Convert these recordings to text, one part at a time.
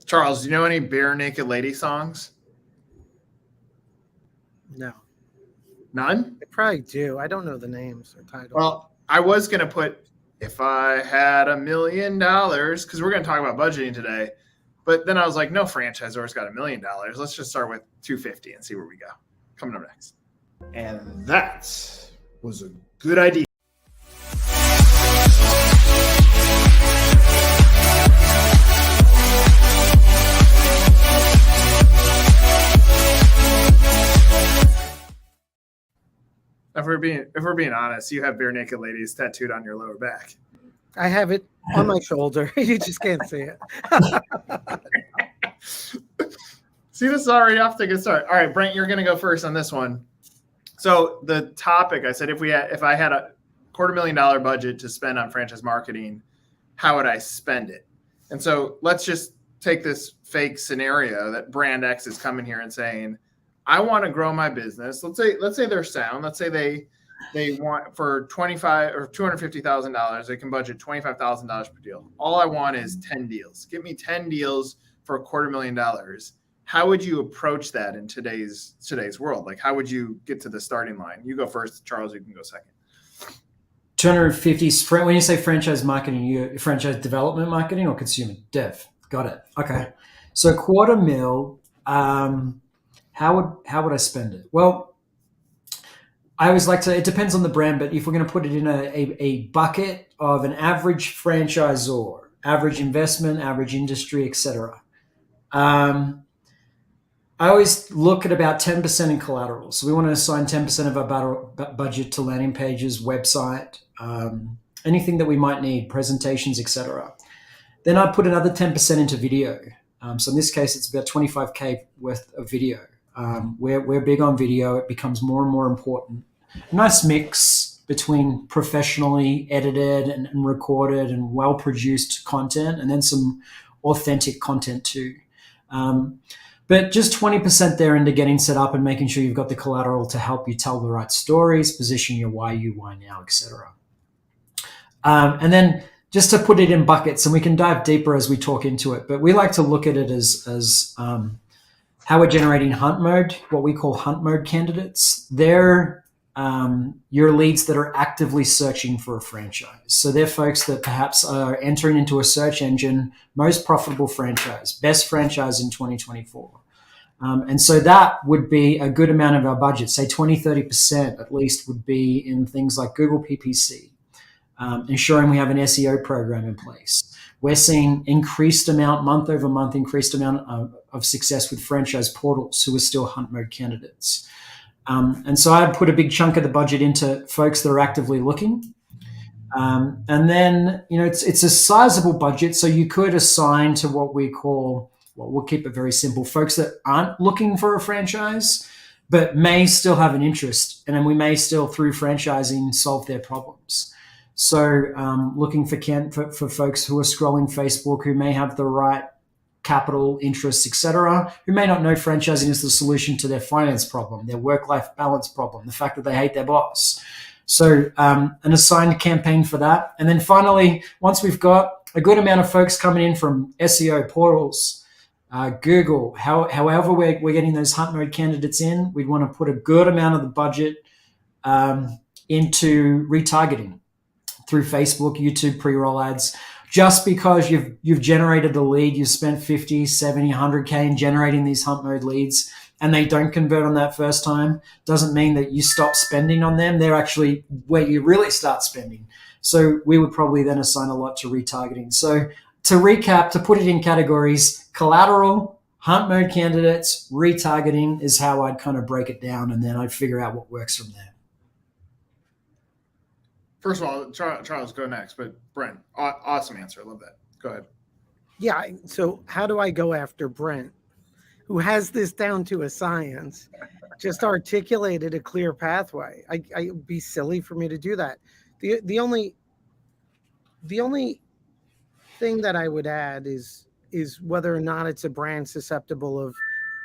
Charles, do you know any Bare Naked Lady songs? No. None? I probably do. I don't know the names or titles. Well, I was going to put If I Had $1 Million, because we're going to talk about budgeting today. But then I was like, no franchisor's got $1 million. Let's just start with 250 and see where we go. Coming up next. And that was a good idea. If we're being honest, you have Bare Naked Ladies tattooed on your lower back. I have it on my shoulder. You just can't see it. See, this is already off to a good start. All right, Brent, you're going to go first on this one. So the topic, I said, if I had a $250,000 budget to spend on franchise marketing, how would I spend it? And so let's just take this fake scenario that Brand X is coming here and saying, I want to grow my business. Let's say they're sound. Let's say they want for $25,000 or $250,000, they can budget $25,000 per deal. All I want is 10 deals. Give me 10 deals for $250,000. How would you approach that in today's world? Like, how would you get to the starting line? You go first, Charles. You can go second. 250. When you say franchise marketing, you franchise development marketing or consumer dev? Got it. Okay. So $250,000. How would I spend it? Well, I always like to. It depends on the brand, but if we're going to put it in a bucket of an average franchisor, average investment, average industry, etc. I always look at about 10% in collateral. So we want to assign 10% of our budget to landing pages, website, anything that we might need, presentations, etc. Then I put another 10% into video. So in this case, it's about $25,000 worth of video. We're big on video. It becomes more and more important. A nice mix between professionally edited and recorded and well-produced content, and then some authentic content too. But just 20% there into getting set up and making sure you've got the collateral to help you tell the right stories, position your why you, why now, etc. And then just to put it in buckets, and we can dive deeper as we talk into it, but we like to look at it as how we're generating hunt mode, what we call hunt mode candidates. They're your leads that are actively searching for a franchise. So they're folks that perhaps are entering into a search engine, most profitable franchise, best franchise in 2024. And so that would be a good amount of our budget, say 20, 30% at least would be in things like Google PPC, ensuring we have an SEO program in place. We're seeing increased amount, month over month, increased amount of success with franchise portals who are still hunt mode candidates. And so I'd put a big chunk of the budget into folks that are actively looking. And then, it's a sizable budget. So you could assign to what we call, we'll keep it very simple, folks that aren't looking for a franchise, but may still have an interest. And then we may still, through franchising, solve their problems. So looking for folks who are scrolling Facebook, who may have the right capital interests, etc., who may not know franchising is the solution to their finance problem, their work-life balance problem, the fact that they hate their boss. So an assigned campaign for that. And then finally, once we've got a good amount of folks coming in from SEO portals, Google, however we're getting those hunt mode candidates in, we'd want to put a good amount of the budget into retargeting through Facebook, YouTube, pre-roll ads. Just because you've generated the lead, you've spent 50, 70, 100K in generating these hunt mode leads, and they don't convert on that first time, doesn't mean that you stop spending on them. They're actually where you really start spending. So we would probably then assign a lot to retargeting. So to recap, to put it in categories, collateral, hunt mode candidates, retargeting is how I'd kind of break it down, and then I'd figure out what works from there. First of all, Charles, go next. But Brent, awesome answer. I love that. Go ahead. Yeah. So how do I go after Brent, who has this down to a science, just articulated a clear pathway? It would be silly for me to do that. The only thing that I would add is whether or not it's a brand susceptible of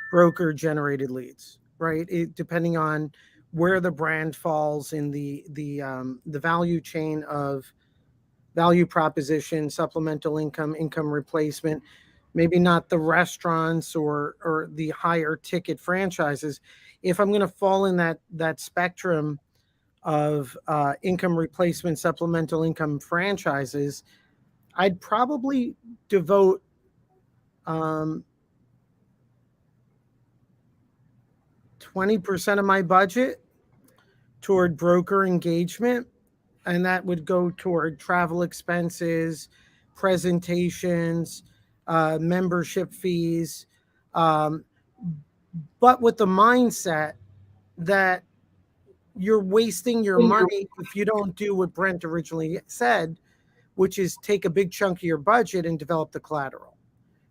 broker generated leads, right? Depending on where the brand falls in the value chain of value proposition, supplemental income replacement. maybe not the restaurants or the higher ticket franchises. If I'm going to fall in that spectrum of income replacement, supplemental income franchises, I'd probably devote 20% of my budget toward broker engagement, and that would go toward travel expenses, presentations, membership fees, um, but with the mindset that you're wasting your money if you don't do what Brent originally said, which is take a big chunk of your budget and develop the collateral,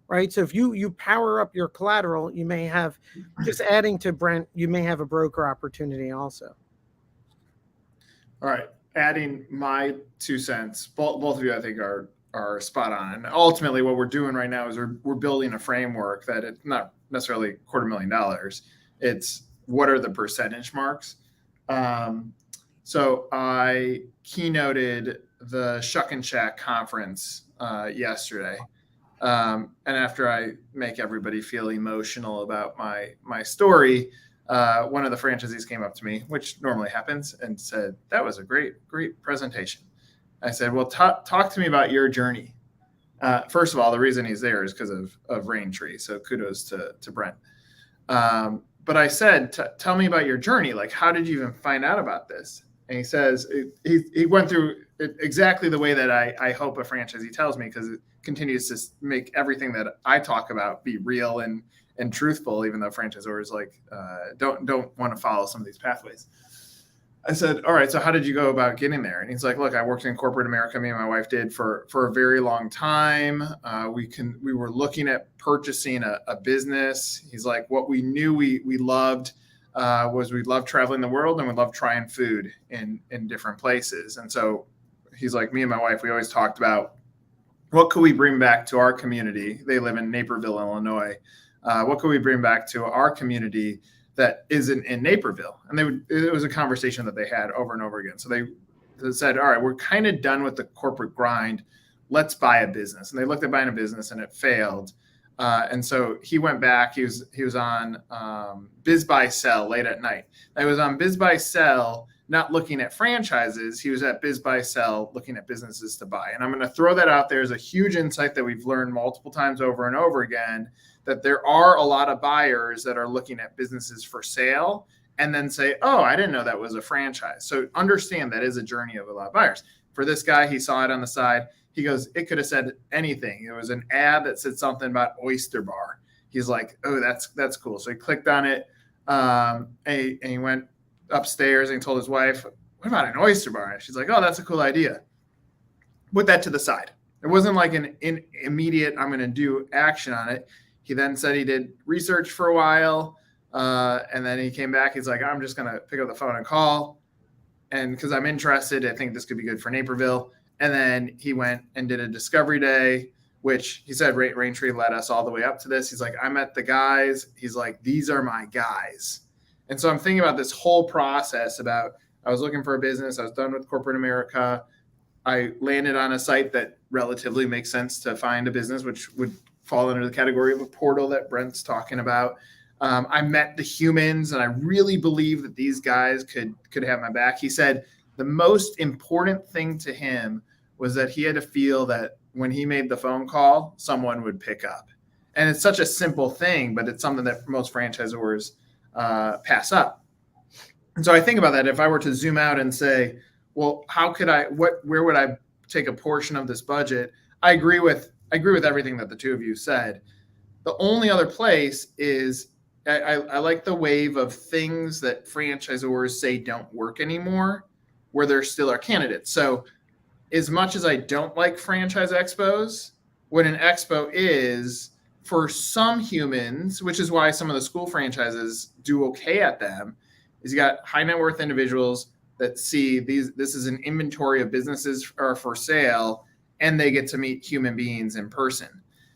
right? So if you power up your collateral, you may have, just adding to Brent, you may have a broker opportunity also. All right, adding my 2 cents. Both of you, I think, are spot on. And ultimately, what we're doing right now is we're building a framework that it's not necessarily $250,000. It's what are the percentage marks. So I keynoted the Shuck and Shack conference yesterday. And after I make everybody feel emotional about my story, one of the franchisees came up to me, which normally happens, and said, "That was a great presentation." I said, "Well, talk to me about your journey." First of all, the reason he's there is because of Raintree. So kudos to Brent. But I said, "Tell me about your journey. Like, how did you even find out about this?" And he says he went through it exactly the way that I hope a franchisee tells me, because it continues to make everything that I talk about be real and truthful, even though franchisors don't want to follow some of these pathways. I said, "All right, so how did you go about getting there?" And he's like, "Look, I worked in corporate America. Me and my wife did for a very long time. We were looking at purchasing a business." He's like, "What we knew we loved was we loved traveling the world, and we loved trying food in different places." And so he's like, "Me and my wife, we always talked about what could we bring back to our community." They live in Naperville, Illinois. What could we bring back to our community that isn't in Naperville? And it was a conversation that they had over and over again. So they said, "All right, we're kind of done with the corporate grind. Let's buy a business." And they looked at buying a business, and it failed. And so he went back. He was on Biz Buy Sell late at night. I was on Biz Buy Sell, not looking at franchises. He was at Biz Buy Sell looking at businesses to buy. And I'm going to throw that out there as a huge insight that we've learned multiple times over and over again, that there are a lot of buyers that are looking at businesses for sale and then say, "Oh, I didn't know that was a franchise." So understand that is a journey of a lot of buyers. For this guy, he saw it on the side. He goes, it could have said anything. It was an ad that said something about Oyster Bar. He's like, "Oh, that's cool." So he clicked on it, and he went upstairs and he told his wife, "What about an Oyster Bar?" And she's like, "Oh, that's a cool idea." Put that to the side. It wasn't like an immediate, I'm going to do action on it. He then said he did research for a while, and then he came back. He's like, "I'm just going to pick up the phone and call, and because I'm interested, I think this could be good for Naperville." And then he went and did a discovery day, which he said Raintree led us all the way up to this. He's like, "I met the guys." He's like, "These are my guys." And so I'm thinking about this whole process about, I was looking for a business. I was done with corporate America. I landed on a site that relatively makes sense to find a business, which would fall under the category of a portal that Brent's talking about. I met the humans, and I really believe that these guys could have my back. He said the most important thing to him was that he had to feel that when he made the phone call, someone would pick up. And it's such a simple thing, but it's something that most franchisors pass up. And so I think about that. If I were to zoom out and say, well, where would I take a portion of this budget? I agree with everything that the two of you said. The only other place is I like the wave of things that franchisors say don't work anymore, where there still are candidates. So as much as I don't like franchise expos, what an expo is for some humans, which is why some of the school franchises do okay at them, is you got high net worth individuals that see this is an inventory of businesses are for sale, and they get to meet human beings in person.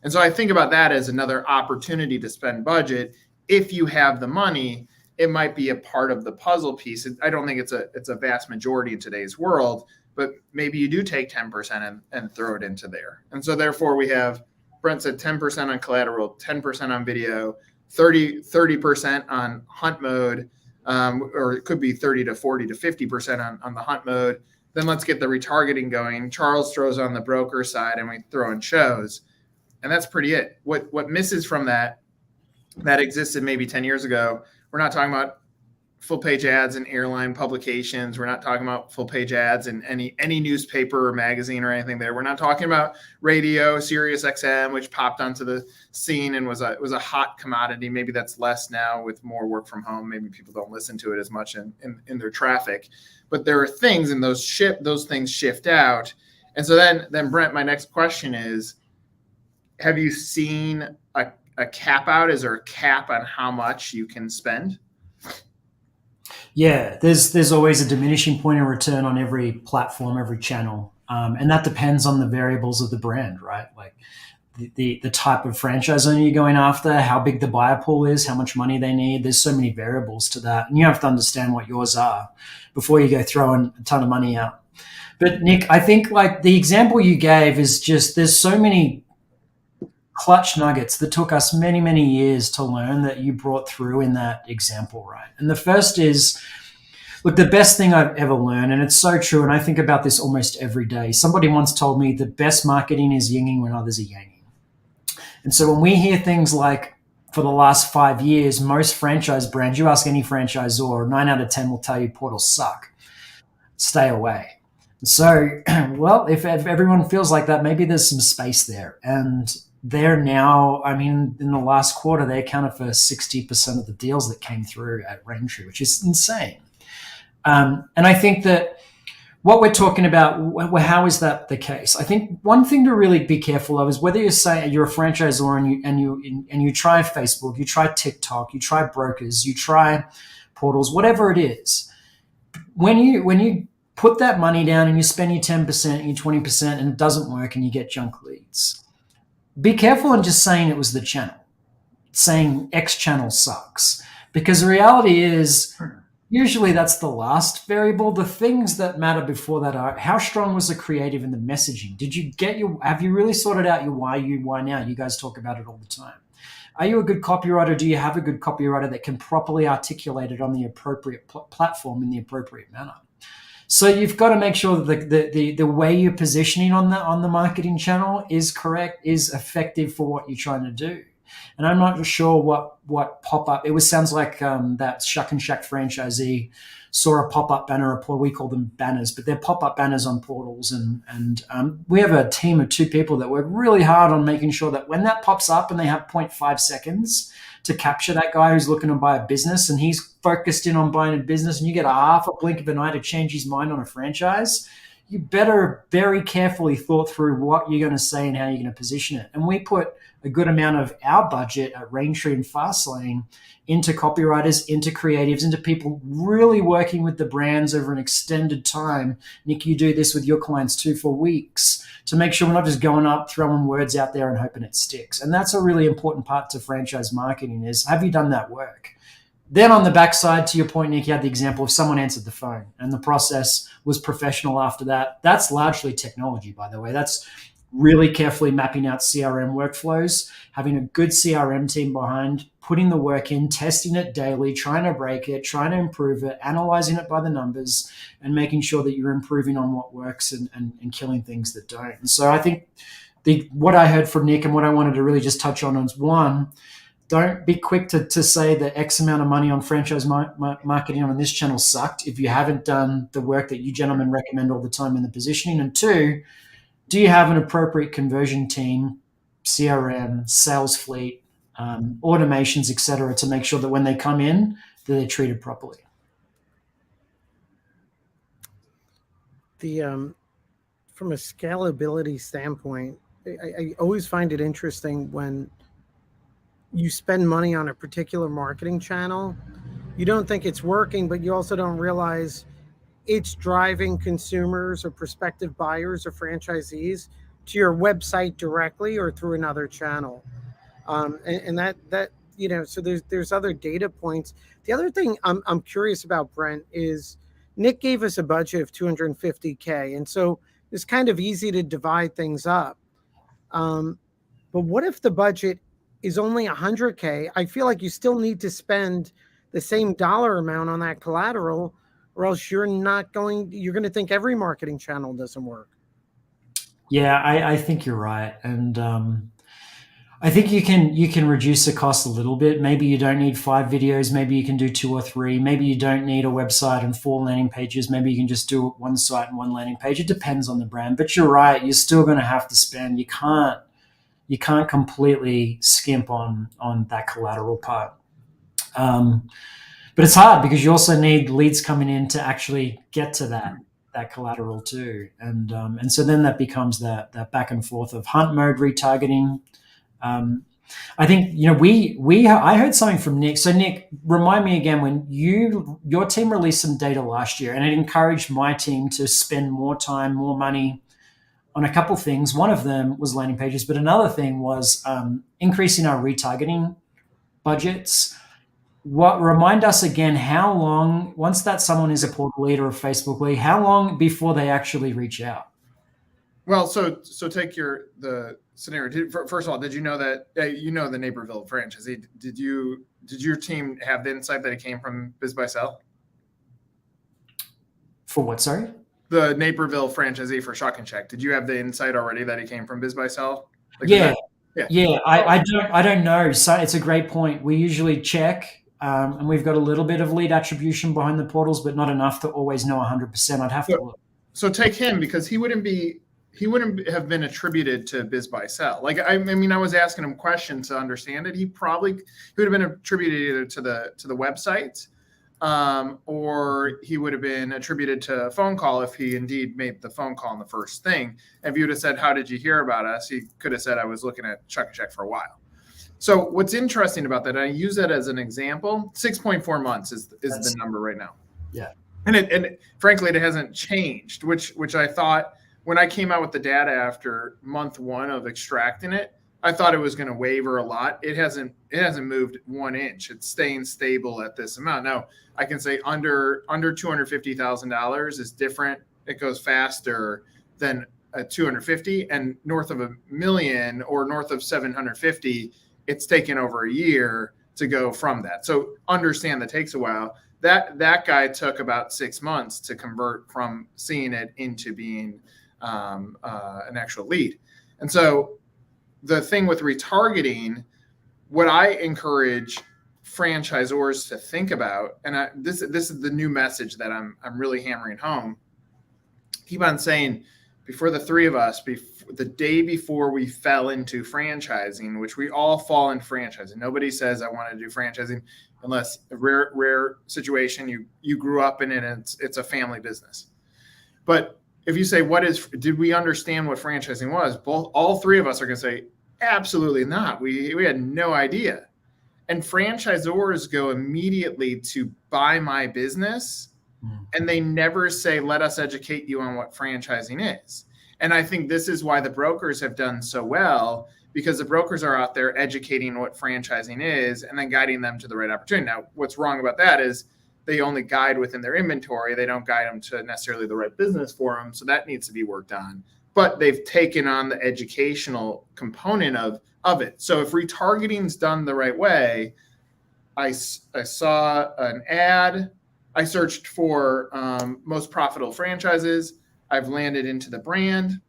And so I think about that as another opportunity to spend budget. If you have the money, it might be a part of the puzzle piece. I don't think it's a vast majority in today's world, but maybe you do take 10% and throw it into there. And so therefore we have Brent said 10% on collateral, 10% on video, 30% on hunt mode, or it could be 30 to 40 to 50% on the hunt mode. Then let's get the retargeting going. Charles throws on the broker side, and we throw in shows, and that's pretty it. What misses from that existed maybe 10 years ago? We're not talking about full page ads in airline publications. We're not talking about full page ads in any newspaper or magazine or anything there. We're not talking about radio, Sirius XM, which popped onto the scene and was a hot commodity. Maybe that's less now with more work from home. Maybe people don't listen to it as much in their traffic. But there are things, and those things shift out. And so then Brent, my next question is, have you seen a cap out? Is there a cap on how much you can spend? Yeah, there's always a diminishing point of return on every platform, every channel, and that depends on the variables of the brand, right? Like the type of franchise owner you're going after, how big the buyer pool is, how much money they need. There's so many variables to that, and you have to understand what yours are before you go throwing a ton of money out. But Nick, I think like the example you gave is just, there's so many clutch nuggets that took us many, many years to learn that you brought through in that example, right? And the first is, look, the best thing I've ever learned, and it's so true, and I think about this almost every day. Somebody once told me the best marketing is yinging when others are yanging. And so when we hear things like, for the last 5 years, most franchise brands, you ask any franchisor, 9 out of 10 will tell you portals suck. Stay away. So, well, if everyone feels like that, maybe there's some space there. And they're now, I mean, in the last quarter, they accounted for 60% of the deals that came through at Raintree, which is insane. And I think that what we're talking about, how is that the case? I think one thing to really be careful of is whether you say you're a franchisor and you try Facebook, you try TikTok, you try brokers, you try portals, whatever it is. When you put that money down and you spend your 10% and your 20% and it doesn't work and you get junk leads, be careful in just saying it was the channel, saying X channel sucks, because the reality is usually that's the last variable. The things that matter before that are, how strong was the creative and the messaging? Have you really sorted out your why now? You guys talk about it all the time. Are you a good copywriter? Do you have a good copywriter that can properly articulate it on the appropriate platform in the appropriate manner? So you've got to make sure that the way you're positioning on the marketing channel is correct, is effective for what you're trying to do. And I'm not sure what pop-up, sounds like that Shuck and Shack franchisee saw a pop-up banner, or we call them banners, but they're pop-up banners on portals. And we have a team of 2 people that work really hard on making sure that when that pops up and they have 0.5 seconds to capture that guy who's looking to buy a business and he's focused in on buying a business, and you get a half a blink of an eye to change his mind on a franchise, you better very carefully thought through what you're going to say and how you're going to position it. And we put a good amount of our budget at Raintree and Fastlane into copywriters, into creatives, into people really working with the brands over an extended time. Nick, you do this with your clients too, for weeks, to make sure we're not just going up, throwing words out there and hoping it sticks. And that's a really important part to franchise marketing is, have you done that work? Then on the backside, to your point, Nick, you had the example of someone answered the phone and the process was professional after that. That's largely technology, by the way. That's really carefully mapping out CRM workflows, having a good CRM team behind, putting the work in, testing it daily, trying to break it, trying to improve it, analyzing it by the numbers, and making sure that you're improving on what works and killing things that don't. And so I think what I heard from Nick and what I wanted to really just touch on is, one, don't be quick to say that X amount of money on franchise marketing on this channel sucked if you haven't done the work that you gentlemen recommend all the time in the positioning. And 2, do you have an appropriate conversion team, CRM, sales fleet, automations, et cetera, to make sure that when they come in, that they're treated properly? From a scalability standpoint, I always find it interesting when you spend money on a particular marketing channel, you don't think it's working, but you also don't realize it's driving consumers or prospective buyers or franchisees to your website directly or through another channel. And that so there's other data points. The other thing I'm curious about, Brent, is Nick gave us a budget of $250K, and so it's kind of easy to divide things up. But what if the budget is only 100K? I feel like you still need to spend the same dollar amount on that collateral, or else you're going to think every marketing channel doesn't work. Yeah, I think you're right. And I think you can reduce the cost a little bit. Maybe you don't need 5 videos. Maybe you can do 2 or 3. Maybe you don't need a website and 4 landing pages. Maybe you can just do 1 site and 1 landing page. It depends on the brand. But you're right. You're still going to have to spend. You can't completely skimp on that collateral part. But it's hard because you also need leads coming in to actually get to that collateral too. And so then that becomes that back and forth of hunt mode retargeting. I think, I heard something from Nick. So Nick, remind me again, when your team released some data last year, and it encouraged my team to spend more time, more money on a couple things. One of them was landing pages, but another thing was increasing our retargeting budgets. Remind us again, how long, once that someone is a portal lead or a Facebook lead, how long before they actually reach out? Well, so take the scenario. First of all, did you know that the Naperville franchisee? Did your team have the insight that it came from Biz by Sell? For what? Sorry, the Naperville franchisee for Shuck and Check. Did you have the insight already that it came from Biz by Sell? Yeah. I don't know. So it's a great point. We usually check. And we've got a little bit of lead attribution behind the portals, but not enough to always know 100%. I'd have to look. So take him, because he wouldn't have been attributed to Biz by Sell. Like, I mean, I was asking him questions to understand it. He would have been attributed either to the website, or he would have been attributed to a phone call if he indeed made the phone call on the first thing. And if you would have said, "How did you hear about us?" he could have said, "I was looking at Shuck and Check for a while." So what's interesting about that, and I use that as an example, 6.4 months is the number right now. Yeah. And frankly, it hasn't changed, which I thought when I came out with the data after month 1 of extracting it, I thought it was going to waver a lot. It hasn't moved 1 inch. It's staying stable at this amount. Now, I can say under $250,000 is different. It goes faster than a 250, and north of $1 million or north of 750, it's taken over a year to go from that. So understand that takes a while. That guy took about 6 months to convert from seeing it into being an actual lead. And so the thing with retargeting, what I encourage franchisors to think about, and this is the new message that I'm really hammering home. Keep on saying, before the 3 of us, the day before we fell into franchising, which we all fall into franchising. Nobody says I want to do franchising unless a rare situation you grew up in it and it's a family business. But if you say, did we understand what franchising was? All 3 of us are going to say, absolutely not. We had no idea. And franchisors go immediately to buy my business, and they never say, let us educate you on what franchising is. And I think this is why the brokers have done so well, because the brokers are out there educating what franchising is and then guiding them to the right opportunity. Now, what's wrong about that is they only guide within their inventory. They don't guide them to necessarily the right business for them. So that needs to be worked on. But they've taken on the educational component of it. So if retargeting is done the right way, I saw an ad. I searched for most profitable franchises. I've landed into the brand. I'm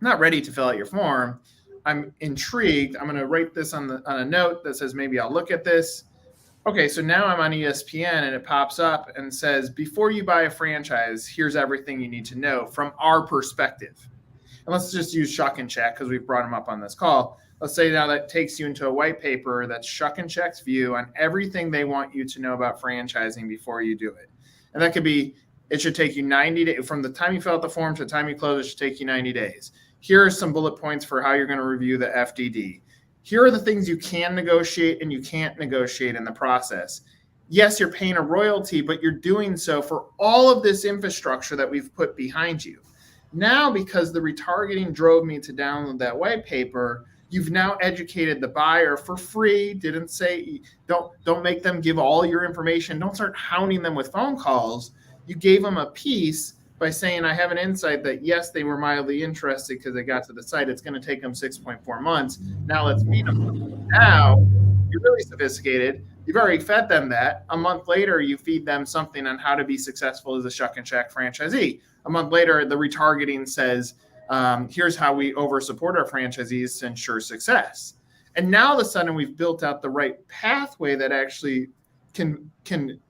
not ready to fill out your form. I'm intrigued. I'm going to write this on a note that says, maybe I'll look at this. Okay, so now I'm on ESPN and it pops up and says, before you buy a franchise, here's everything you need to know from our perspective. And let's just use Shuck and Check because we've brought them up on this call. Let's say now that takes you into a white paper that's Shuck and Check's view on everything they want you to know about franchising before you do it. And that could be, it should take you 90 days. From the time you fill out the form to the time you close, it should take you 90 days. Here are some bullet points for how you're going to review the FDD. Here are the things you can negotiate and you can't negotiate in the process. Yes, you're paying a royalty, but you're doing so for all of this infrastructure that we've put behind you. Now, because the retargeting drove me to download that white paper, you've now educated the buyer for free. Didn't say, don't make them give all your information. Don't start hounding them with phone calls. You gave them a piece by saying, I have an insight that yes, they were mildly interested because they got to the site. It's going to take them 6.4 months. Now let's feed them. Now you're really sophisticated. You've already fed them that. A month later, you feed them something on how to be successful as a Shuck and Shack franchisee. A month later, the retargeting says, here's how we over support our franchisees to ensure success. And now all of a sudden we've built out the right pathway that actually can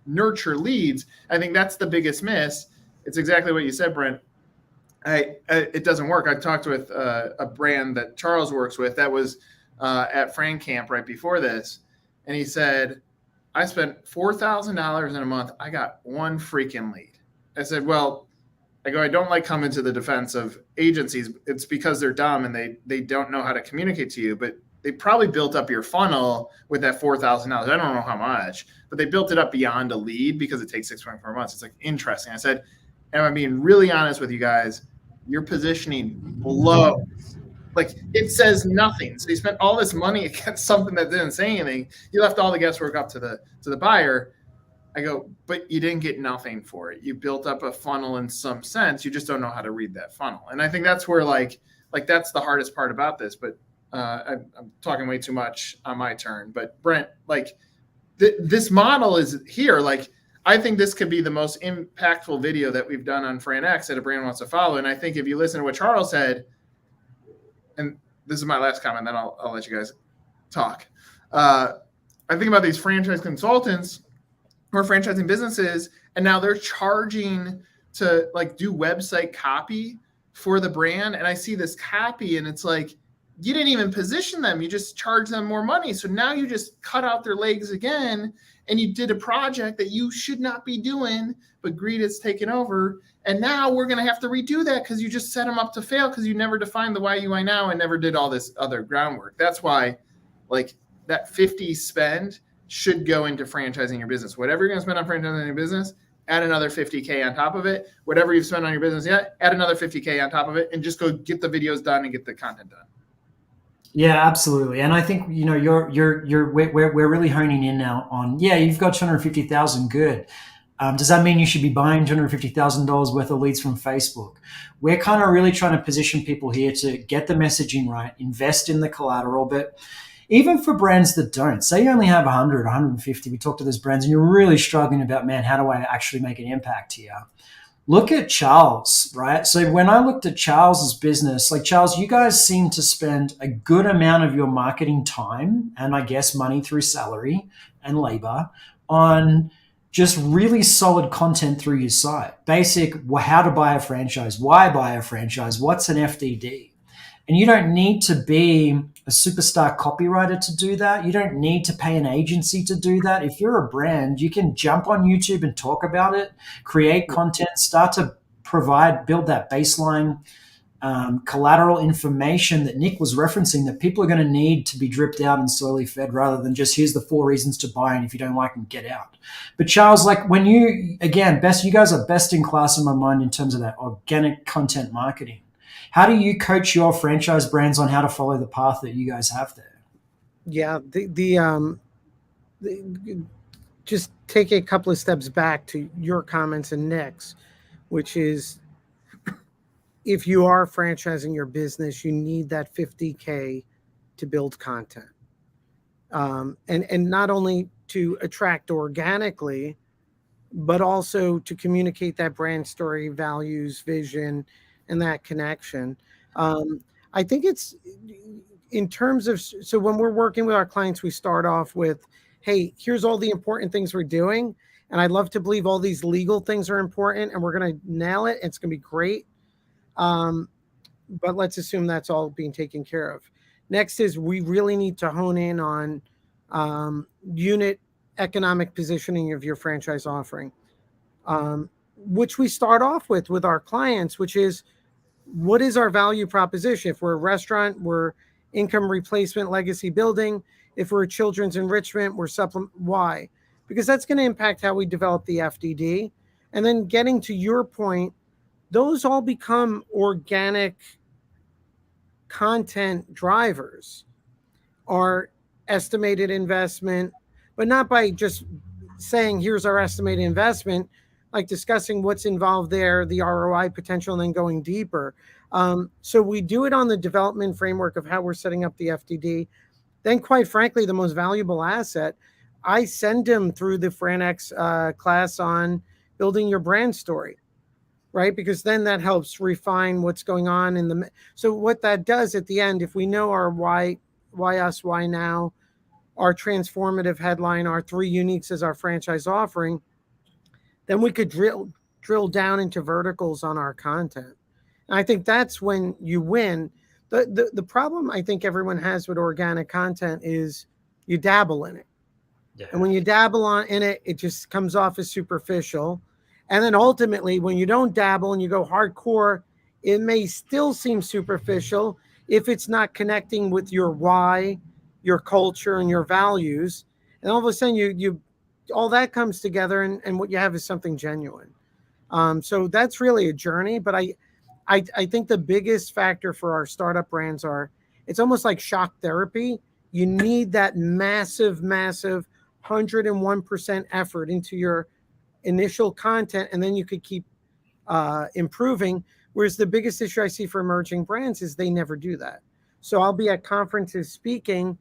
nurture leads. I think that's the biggest miss. It's exactly what you said, Brent. It doesn't work. I talked with a brand that Charles works with that was at FranX right before this. And he said, I spent $4,000 in a month. I got one freaking lead. I said, well, I don't like coming to the defense of agencies. It's because they're dumb and they don't know how to communicate to you. But they probably built up your funnel with that $4,000. I don't know how much, but they built it up beyond a lead because it takes 6.4 months. It's like interesting. I said, and I'm being really honest with you guys, your positioning blows. Like it says nothing. So you spent all this money against something that didn't say anything. You left all the guesswork up to the buyer. I go, but you didn't get nothing for it. You built up a funnel in some sense. You just don't know how to read that funnel. And I think that's where like that's the hardest part about this. But I'm talking way too much on my turn. But Brent, like this model is here. Like I think this could be the most impactful video that we've done on FranX that a brand wants to follow. And I think if you listen to what Charles said, and this is my last comment, then I'll let you guys talk. I think about these franchise consultants or franchising businesses, and now they're charging to like do website copy for the brand. And I see this copy and it's like, you didn't even position them. You just charge them more money. So now you just cut out their legs again. And you did a project that you should not be doing, but greed has taken over. And now we're going to have to redo that because you just set them up to fail because you never defined the why UI now and never did all this other groundwork. That's why like that 50 spend should go into franchising your business. Whatever you're going to spend on franchising your business, add another 50K on top of it. Whatever you've spent on your business yet, add another 50K on top of it and just go get the videos done and get the content done. Yeah, absolutely. And I think, we're really honing in now on, you've got 250,000. Good. Does that mean you should be buying $250,000 worth of leads from Facebook? We're kind of really trying to position people here to get the messaging right, invest in the collateral. But even for brands that don't, say you only have 100, 150, we talk to those brands and you're really struggling about, man, how do I actually make an impact here? Look at Charles, right? So when I looked at Charles's business, like Charles, you guys seem to spend a good amount of your marketing time and I guess money through salary and labor on just really solid content through your site. Basic, how to buy a franchise, why buy a franchise, what's an FDD? And you don't need to be a superstar copywriter to do that. You don't need to pay an agency to do that. If you're a brand, you can jump on YouTube and talk about it, create content, start to build that baseline collateral information that Nick was referencing that people are going to need to be dripped out and slowly fed rather than just here's the 4 reasons to buy and if you don't like them, get out. But Charles, like when you guys are best in class in my mind in terms of that organic content marketing. How do you coach your franchise brands on how to follow the path that you guys have there? Yeah, just take a couple of steps back to your comments and Nick's, which is if you are franchising your business, you need that 50K to build content. And not only to attract organically, but also to communicate that brand story, values, vision, and that connection. I think it's in terms of, so when we're working with our clients, we start off with, hey, here's all the important things we're doing. And I'd love to believe all these legal things are important and we're going to nail it. It's going to be great. But let's assume that's all being taken care of. Next is we really need to hone in on unit economic positioning of your franchise offering, which we start off with our clients, which is, what is our value proposition? If we're a restaurant, we're income replacement, legacy building. If we're children's enrichment, we're supplement. Why? Because that's going to impact how we develop the FDD. And then getting to your point, those all become organic content drivers. Our estimated investment, but not by just saying, here's our estimated investment. like discussing what's involved there, the ROI potential, and then going deeper. So we do it on the development framework of how we're setting up the FDD. Then, quite frankly, the most valuable asset, I send them through the FranX class on building your brand story, right? Because then that helps refine what's going on in the. So what that does at the end, if we know our why us, why now, our transformative headline, our 3 uniques as our franchise offering, then we could drill down into verticals on our content. And I think that's when you win. The problem I think everyone has with organic content is you dabble in it. Yeah. And when you dabble in it, it just comes off as superficial. And then ultimately, when you don't dabble and you go hardcore, it may still seem superficial if it's not connecting with your why, your culture, and your values. And all of a sudden, you all that comes together, and what you have is something genuine. So that's really a journey. But I think the biggest factor for our startup brands it's almost like shock therapy. You need that massive 101% effort into your initial content, and then you could keep improving. Whereas the biggest issue I see for emerging brands is they never do that. So I'll be at conferences speaking,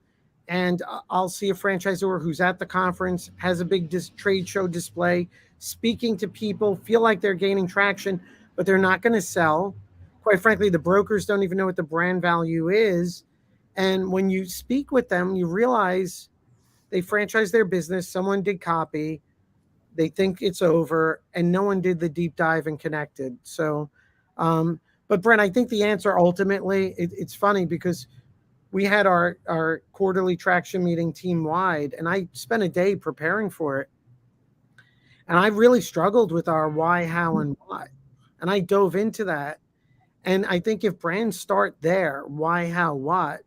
and I'll see a franchisor who's at the conference, has a big trade show display, speaking to people, feel like they're gaining traction, but they're not going to sell. Quite frankly, the brokers don't even know what the brand value is. And when you speak with them, you realize they franchised their business, someone did copy, they think it's over, and no one did the deep dive and connected. So, but Brent, I think the answer ultimately, it's funny because we had our quarterly traction meeting team wide, and I spent a day preparing for it. And I really struggled with our why, how, and what. And I dove into that. And I think if brands start there, why, how, what,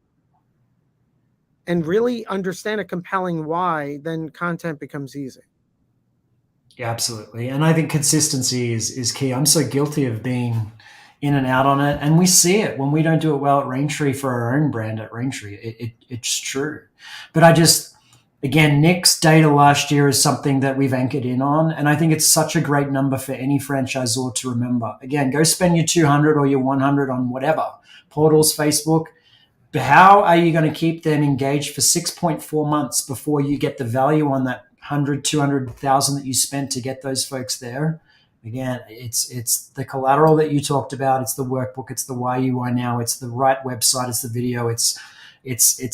and really understand a compelling why, then content becomes easy. Yeah, absolutely. And I think consistency is key. I'm so guilty of being in and out on it. And we see it when we don't do it well at Raintree for our own brand at Raintree. It's true. But again, Nick's data last year is something that we've anchored in on. And I think it's such a great number for any franchisor to remember. Again, go spend your 200 or your 100 on whatever, portals, Facebook. But how are you going to keep them engaged for 6.4 months before you get the value on that 100, 200,000 that you spent to get those folks there? Again, it's the collateral that you talked about. It's the workbook. It's the why you why now. It's the right website. It's the video. It's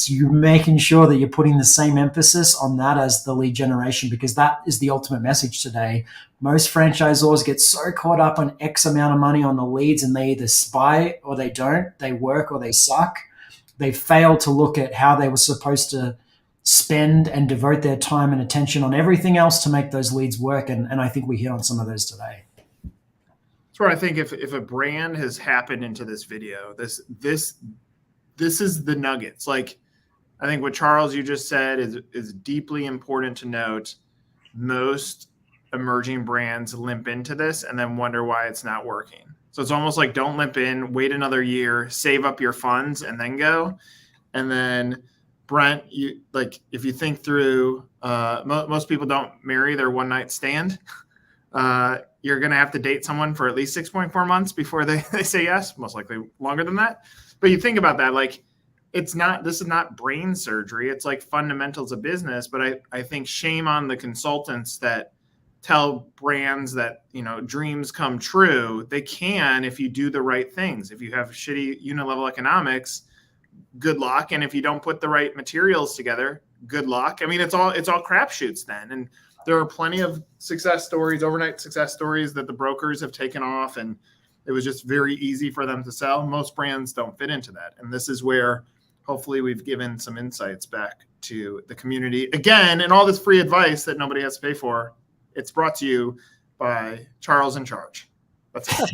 you making sure that you're putting the same emphasis on that as the lead generation, because that is the ultimate message today. Most franchisors get so caught up on X amount of money on the leads, and they either spy or they don't. They work or they suck. They fail to look at how they were supposed to spend and devote their time and attention on everything else to make those leads work. And I think we hit on some of those today. That's where I think if a brand has happened into this video, this is the nuggets. Like, I think what Charles, you just said is deeply important to note. Most emerging brands limp into this and then wonder why it's not working. So it's almost like, don't limp in, wait another year, save up your funds, and then go. And then Brent, if you think through, most people don't marry their one night stand. You're going to have to date someone for at least 6.4 months before they say yes, most likely longer than that. But you think about that, like, this is not brain surgery. It's like fundamentals of business. But I think shame on the consultants that tell brands that, dreams come true. They can, if you do the right things. If you have shitty unit level economics, good luck. And if you don't put the right materials together, good luck. I mean, it's all crapshoots then. And there are plenty of success stories, overnight success stories that the brokers have taken off, and it was just very easy for them to sell. Most brands don't fit into that. And this is where hopefully we've given some insights back to the community. Again, and all this free advice that nobody has to pay for, it's brought to you by Charles in Charge. That's it.